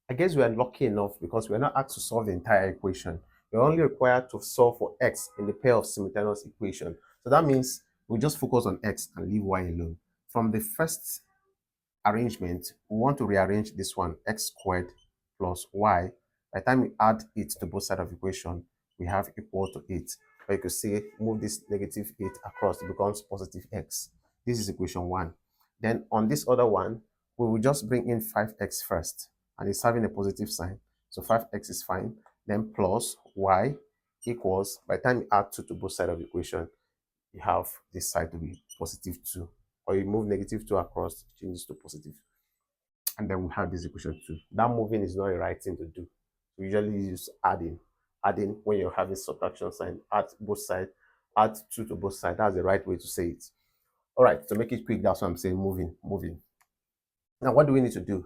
I guess we are lucky enough because we're not asked to solve the entire equation. We're only required to solve for x in the pair of simultaneous equation. So that means we just focus on x and leave y alone. From the first arrangement, we want to rearrange this one, x squared plus y. By the time we add it to both sides of the equation, we have equal to 8. Or you could say move this negative 8 across, it becomes positive x. This is equation 1. Then on this other one, we will just bring in 5x first, and it's having a positive sign. So 5x is fine. Then plus y equals, by the time you add 2 to both sides of the equation, you have this side to be positive 2. Or you move negative 2 across, changes to positive. And then we have this equation 2. That moving is not a right thing to do. We usually use adding. Adding when you're having subtraction sign, add both sides, add 2 to both sides. That's the right way to say it. All right, to make it quick, that's what I'm saying, moving. Now, what do we need to do?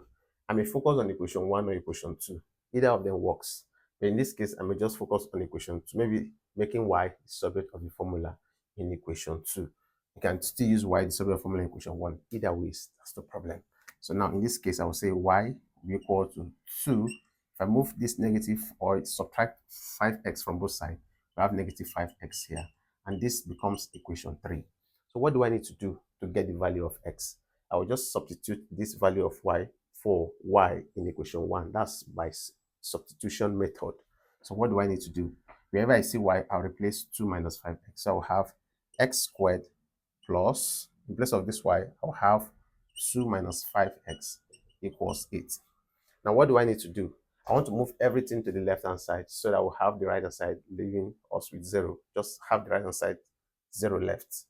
I may focus on equation 1 or equation 2. Either of them works. But in this case, I may just focus on equation 2, maybe making y the subject of the formula in equation 2. You can still use y the subject of the formula in equation 1. Either way, that's the problem. So now in this case, I will say y will be equal to 2. If I move this negative or subtract 5x from both sides, we have negative 5x here. And this becomes equation 3. So what do I need to do to get the value of x? I will just substitute this value of y for y in equation 1. That's by substitution method. So what do I need to do? Wherever I see y, I'll replace 2 minus 5x. So I'll have x squared plus, in place of this y, I'll have 2 minus 5x equals 8. Now what do I need to do? I want to move everything to the left-hand side so that we'll have the right-hand side leaving us with 0. Just have the right-hand side 0 left.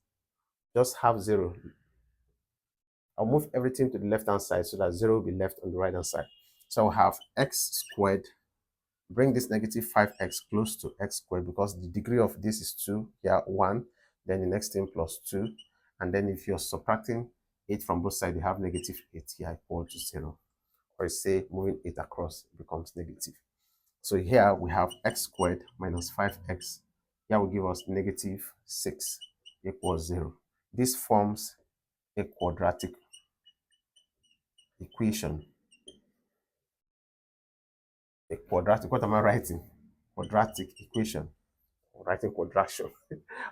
Just have 0. I'll move everything to the left-hand side so that 0 will be left on the right-hand side. So I'll have x squared, bring this negative 5x close to x squared because the degree of this is 2, here 1, then the next thing plus 2. And then if you're subtracting 8 from both sides, you have negative 8 here equal to 0. Or say moving 8 across, it becomes negative. So here we have x squared minus 5x. Here will give us negative 6 equals 0. This forms a quadratic equation. A quadratic, what am I writing? Quadratic equation. I'm writing quadration.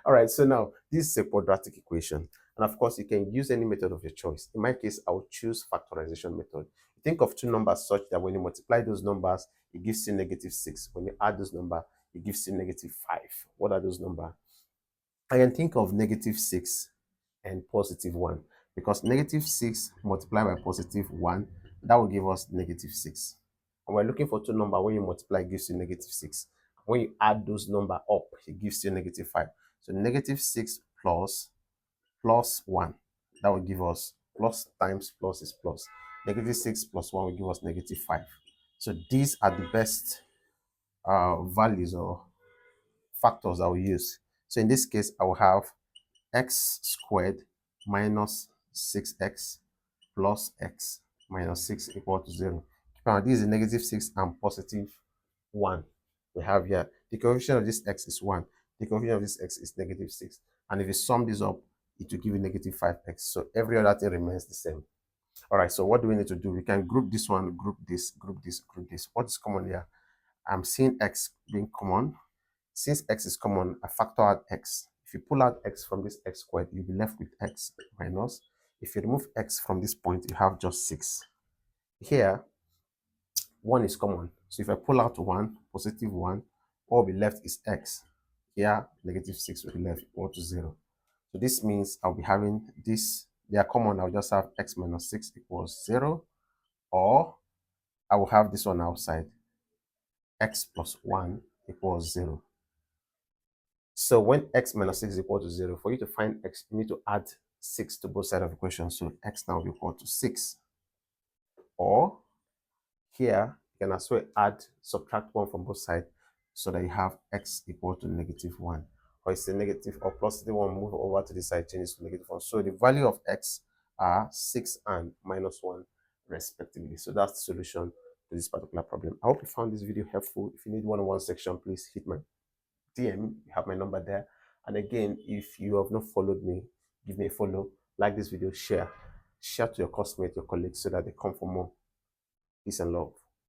All right, so now this is a quadratic equation. And of course, you can use any method of your choice. In my case, I will choose factorization method. Think of two numbers such that when you multiply those numbers, it gives you negative 6. When you add those numbers, it gives you negative 5. What are those numbers? I can think of negative 6 and positive 1 because negative 6 multiplied by positive 1, that will give us negative 6. And we're looking for two numbers. When you multiply, it gives you negative 6. When you add those numbers up, it gives you negative 5. So negative 6 plus 1, that will give us plus times plus is plus. Negative 6 plus 1 will give us negative 5. So these are the best values or factors I will use. So in this case, I will have x squared minus 6x plus x minus 6 equal to 0. Now, this is negative 6 and positive 1. We have here, the coefficient of this x is 1. The coefficient of this x is negative 6. And if you sum this up, it will give you negative 5x. So every other thing remains the same. All right, so what do we need to do? We can group this one, group this, group this, group this. What is common here? I'm seeing x being common. Since x is common, I factor out x. If you pull out x from this x squared, you'll be left with x minus. If you remove x from this point, you have just 6. Here, 1 is common. So if I pull out 1, positive 1, all will be left is x. Here, negative 6 will be left equal to 0. So this means I'll be having this, they are common, I'll just have x minus 6 equals 0. Or I will have this one outside, x plus 1 equals 0. So when x minus 6 is equal to 0, for you to find x, you need to add 6 to both sides of the equation. So x now will be equal to 6. Or here, you can as well add, subtract 1 from both sides so that you have x equal to negative 1. Or it's a negative or positive 1, move over to this side, changes to negative 1. So the value of x are 6 and minus 1 respectively. So that's the solution to this particular problem. I hope you found this video helpful. If you need one-on-one section, please hit my DM. You have my number there. And again, if you have not followed me, give me a follow, like this video, share to your classmates, your colleagues, so that they come for more. Peace and love.